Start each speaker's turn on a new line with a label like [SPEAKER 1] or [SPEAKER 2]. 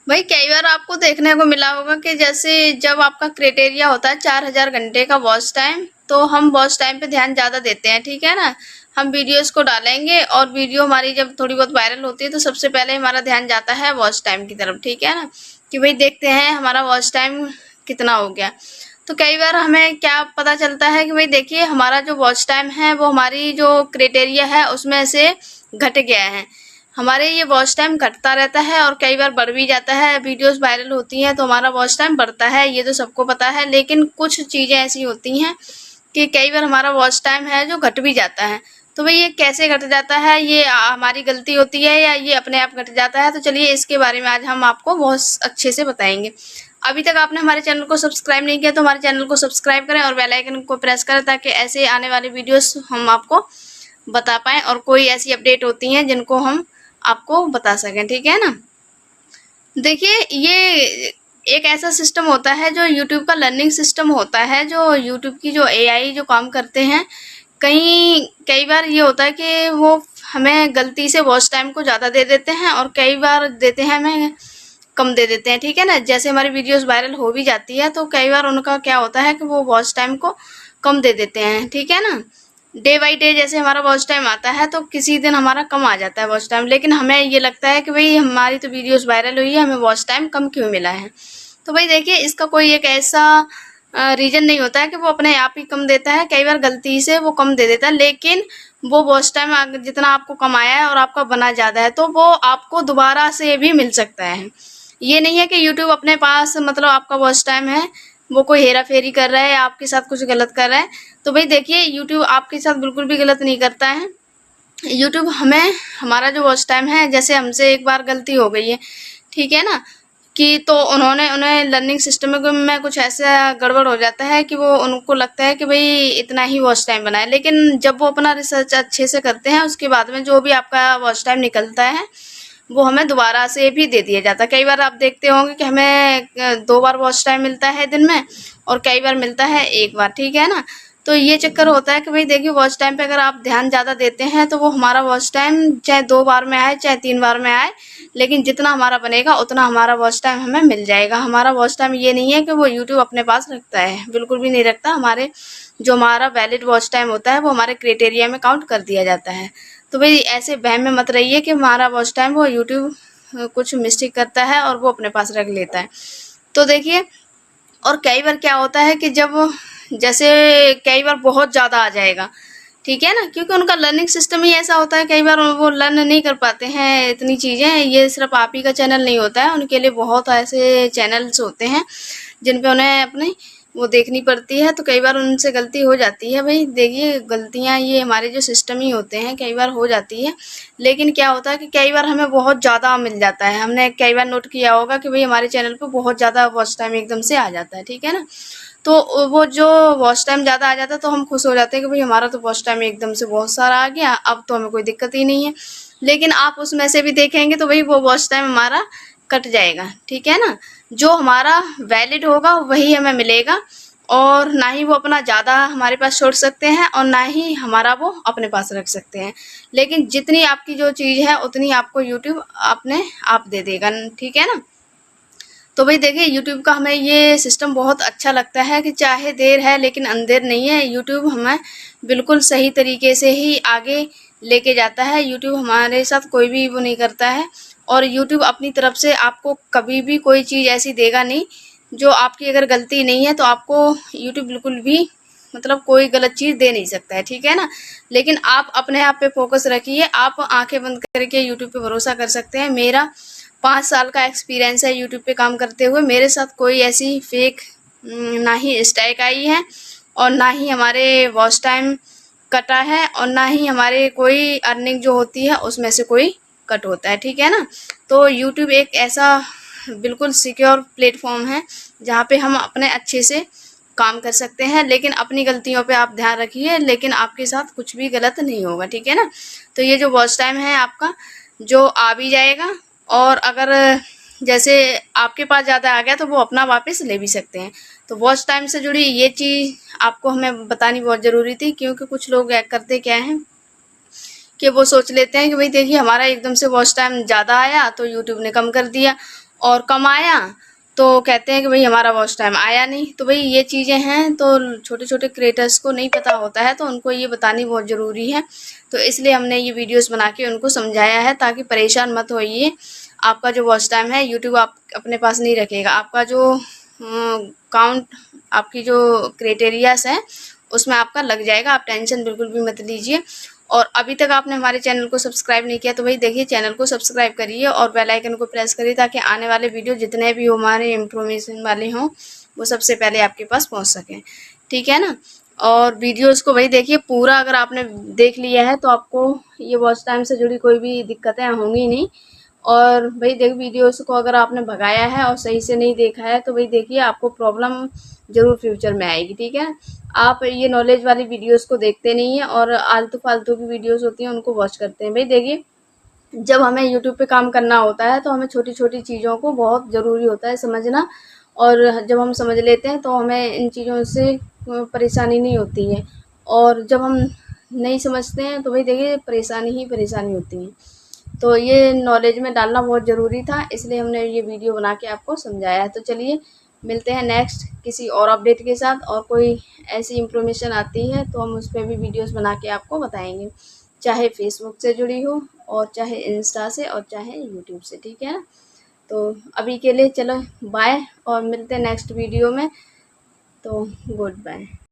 [SPEAKER 1] भाई कई बार आपको देखने को मिला होगा कि जैसे जब आपका क्राइटेरिया होता है 4000 घंटे का वॉच टाइम, तो हम वॉच टाइम पे ध्यान ज़्यादा देते हैं, ठीक है ना। हम वीडियोस को डालेंगे और वीडियो हमारी जब थोड़ी बहुत वायरल होती है तो सबसे पहले हमारा ध्यान जाता है वॉच टाइम की तरफ, ठीक है ना, कि भाई देखते हैं हमारा वॉच टाइम कितना हो गया। तो कई बार हमें क्या पता चलता है कि भाई देखिए हमारा जो वॉच टाइम है वो हमारी जो क्राइटेरिया है उसमें से घट गया है। हमारे ये वॉच टाइम घटता रहता है और कई बार बढ़ भी जाता है। वीडियोस वायरल होती हैं तो हमारा वॉच टाइम बढ़ता है, ये तो सबको पता है। लेकिन कुछ चीज़ें ऐसी होती हैं कि कई बार हमारा वॉच टाइम है जो घट भी जाता है। तो भाई ये कैसे घट जाता है, ये हमारी गलती होती है या ये अपने आप घट जाता है? तो चलिए इसके बारे में आज हम आपको बहुत अच्छे से बताएंगे। अभी तक आपने हमारे चैनल को सब्सक्राइब नहीं किया तो हमारे चैनल को सब्सक्राइब करें और बेल आइकन को प्रेस करें ताकि ऐसे आने वाले वीडियोस हम आपको बता पाएँ और कोई ऐसी अपडेट होती हैं जिनको हम आपको बता सकें, ठीक है ना। देखिए ये एक ऐसा सिस्टम होता है जो यूट्यूब का लर्निंग सिस्टम होता है, जो यूट्यूब की जो एआई जो काम करते हैं। कई बार ये होता है कि वो हमें गलती से वॉच टाइम को ज़्यादा दे देते हैं और कई बार देते हैं हमें कम दे देते हैं, ठीक है ना। जैसे हमारी वीडियोस वायरल हो भी जाती है तो कई बार उनका क्या होता है कि वो वॉच टाइम को कम दे देते हैं, ठीक है ना। डे बाई डे जैसे हमारा वॉच टाइम आता है तो किसी दिन हमारा कम आ जाता है वॉच टाइम, लेकिन हमें ये लगता है कि भाई हमारी तो वीडियोस वायरल हुई है, हमें वॉच टाइम कम क्यों मिला है। तो भाई देखिए इसका कोई एक ऐसा रीज़न नहीं होता है कि वो अपने आप ही कम देता है। कई बार गलती से वो कम दे देता है, लेकिन वो वॉच टाइम जितना आपको कम आया है और आपका बना ज़्यादा है तो वो आपको दोबारा से भी मिल सकता है। ये नहीं है कि यूट्यूब अपने पास मतलब आपका वॉच टाइम है वो कोई हेरा फेरी कर रहा है, आपके साथ कुछ गलत कर रहा है। तो भाई देखिए यूट्यूब आपके साथ बिल्कुल भी गलत नहीं करता है। यूट्यूब हमें हमारा जो वॉच टाइम है, जैसे हमसे एक बार गलती हो गई है, ठीक है ना, कि तो उन्हें लर्निंग सिस्टम में कुछ ऐसा गड़बड़ हो जाता है कि वो उनको लगता है कि भाई इतना ही वॉच टाइम बना है। लेकिन जब वो अपना रिसर्च अच्छे से करते हैं उसके बाद में जो भी आपका वॉच टाइम निकलता है वो हमें दोबारा से भी दे दिया जाता है। कई बार आप देखते होंगे कि हमें 2 बार वॉच टाइम मिलता है दिन में और कई बार मिलता है 1 बार, ठीक है ना। तो ये चक्कर होता है कि भाई देखिए वॉच टाइम पे अगर आप ध्यान ज़्यादा देते हैं तो वो हमारा वॉच टाइम चाहे 2 बार में आए चाहे 3 बार में आए, लेकिन जितना हमारा बनेगा उतना हमारा वॉच टाइम हमें मिल जाएगा। हमारा वॉच टाइम ये नहीं है कि वो यूट्यूब अपने पास रखता है, बिल्कुल भी नहीं रखता। हमारा वैलिड वॉच टाइम होता है वो हमारे क्राइटेरिया में काउंट कर दिया जाता है। तो भाई ऐसे वहम में मत रहिए कि हमारा वॉच टाइम वो यूट्यूब कुछ मिस्टेक करता है और वो अपने पास रख लेता है। तो देखिए और कई बार क्या होता है कि जब जैसे कई बार बहुत ज़्यादा आ जाएगा, ठीक है ना, क्योंकि उनका लर्निंग सिस्टम ही ऐसा होता है। कई बार वो लर्न नहीं कर पाते हैं इतनी चीज़ें। ये सिर्फ आप ही का चैनल नहीं होता है, उनके लिए बहुत ऐसे चैनल्स होते हैं जिन पे उन्हें अपनी वो देखनी पड़ती है। तो कई बार उनसे गलती हो जाती है। भाई देखिए गलतियाँ ये हमारे जो सिस्टम ही होते हैं, कई बार हो जाती है। लेकिन क्या होता है कि कई बार हमें बहुत ज़्यादा मिल जाता है। हमने कई बार नोट किया होगा कि भाई हमारे चैनल पे बहुत ज़्यादा वॉच टाइम एकदम से आ जाता है, ठीक है ना। तो वो जो वॉच टाइम ज़्यादा आ जाता है तो हम खुश हो जाते हैं कि भाई हमारा तो वॉच टाइम एकदम से बहुत सारा आ गया, अब तो हमें कोई दिक्कत ही नहीं है। लेकिन आप उसमें से भी देखेंगे तो भाई वो वॉच टाइम हमारा कट जाएगा, ठीक है ना। जो हमारा वैलिड होगा वही हमें मिलेगा और ना ही वो अपना ज़्यादा हमारे पास छोड़ सकते हैं और ना ही हमारा वो अपने पास रख सकते हैं। लेकिन जितनी आपकी जो चीज़ है उतनी आपको यूट्यूब अपने आप दे देगा, ठीक है ना। तो भाई देखिए यूट्यूब का हमें ये सिस्टम बहुत अच्छा लगता है कि चाहे देर है लेकिन अंधेर नहीं है। यूट्यूब हमें बिल्कुल सही तरीके से ही आगे लेके जाता है। यूट्यूब हमारे साथ कोई भी वो नहीं करता है और यूट्यूब अपनी तरफ से आपको कभी भी कोई चीज़ ऐसी देगा नहीं जो आपकी अगर गलती नहीं है तो आपको यूट्यूब बिल्कुल भी मतलब कोई गलत चीज़ दे नहीं सकता है, ठीक है ना। लेकिन आप अपने आप पे फोकस रखिए, आप आंखें बंद करके यूट्यूब पे भरोसा कर सकते हैं। मेरा 5 साल का एक्सपीरियंस है यूट्यूब पे काम करते हुए। मेरे साथ कोई ऐसी फेक ना ही स्ट्राइक आई है और ना ही हमारे वॉच टाइम कटा है और ना ही हमारे कोई अर्निंग जो होती है उसमें से कोई कट होता है, ठीक है ना। तो यूट्यूब एक ऐसा बिल्कुल सिक्योर प्लेटफॉर्म है जहाँ पे हम अपने अच्छे से काम कर सकते हैं। लेकिन अपनी गलतियों पे आप ध्यान रखिए, लेकिन आपके साथ कुछ भी गलत नहीं होगा, ठीक है ना। तो ये जो वॉच टाइम है आपका जो आ भी जाएगा और अगर जैसे आपके पास ज़्यादा आ गया तो वो अपना वापस ले भी सकते हैं। तो वॉच टाइम से जुड़ी ये चीज़ आपको हमें बतानी बहुत ज़रूरी थी, क्योंकि कुछ लोग करते क्या हैं कि वो सोच लेते हैं कि भाई देखिए हमारा एकदम से वॉच टाइम ज़्यादा आया तो यूट्यूब ने कम कर दिया और कम आया तो कहते हैं कि भाई हमारा वॉच टाइम आया नहीं। तो भाई ये चीज़ें हैं, तो छोटे छोटे क्रिएटर्स को नहीं पता होता है, तो उनको ये बतानी बहुत ज़रूरी है। तो इसलिए हमने ये वीडियोस बना के उनको समझाया है, ताकि परेशान मत होइए। आपका जो वॉच टाइम है यूट्यूब आप अपने पास नहीं रखेगा। आपका जो काउंट, आपकी जो क्राइटेरियाज हैं उसमें आपका लग जाएगा। आप टेंशन बिल्कुल भी मत लीजिए। और अभी तक आपने हमारे चैनल को सब्सक्राइब नहीं किया तो भाई देखिए, चैनल को सब्सक्राइब करिए और बेल आइकन को प्रेस करिए, ताकि आने वाले वीडियो जितने भी हमारे इंफॉर्मेशन वाले हों वो सबसे पहले आपके पास पहुंच सकें, ठीक है ना। और वीडियोस को भाई देखिए पूरा, अगर आपने देख लिया है तो आपको ये वॉच टाइम से जुड़ी कोई भी दिक्कतें होंगी नहीं। और भाई देख, वीडियोस को अगर आपने भगाया है और सही से नहीं देखा है तो भाई देखिए आपको प्रॉब्लम ज़रूर फ्यूचर में आएगी, ठीक है। आप ये नॉलेज वाली वीडियोस को देखते नहीं हैं और आलतू फालतू की वीडियोस होती हैं उनको वॉच करते हैं। भाई देखिए, जब हमें यूट्यूब पे काम करना होता है तो हमें छोटी छोटी चीज़ों को बहुत ज़रूरी होता है समझना। और जब हम समझ लेते हैं तो हमें इन चीज़ों से परेशानी नहीं होती है। और जब हम नहीं समझते हैं तो भाई देखिए परेशानी ही परेशानी होती है। तो ये नॉलेज में डालना बहुत ज़रूरी था, इसलिए हमने ये वीडियो बना के आपको समझाया है। तो चलिए मिलते हैं नेक्स्ट किसी और अपडेट के साथ, और कोई ऐसी इन्फॉर्मेशन आती है तो हम उस पर भी वीडियोस बना के आपको बताएंगे, चाहे फेसबुक से जुड़ी हो और चाहे इंस्टा से और चाहे यूट्यूब से, ठीक है ना। तो अभी के लिए चलो बाय, और मिलते हैं नेक्स्ट वीडियो में। तो गुड बाय।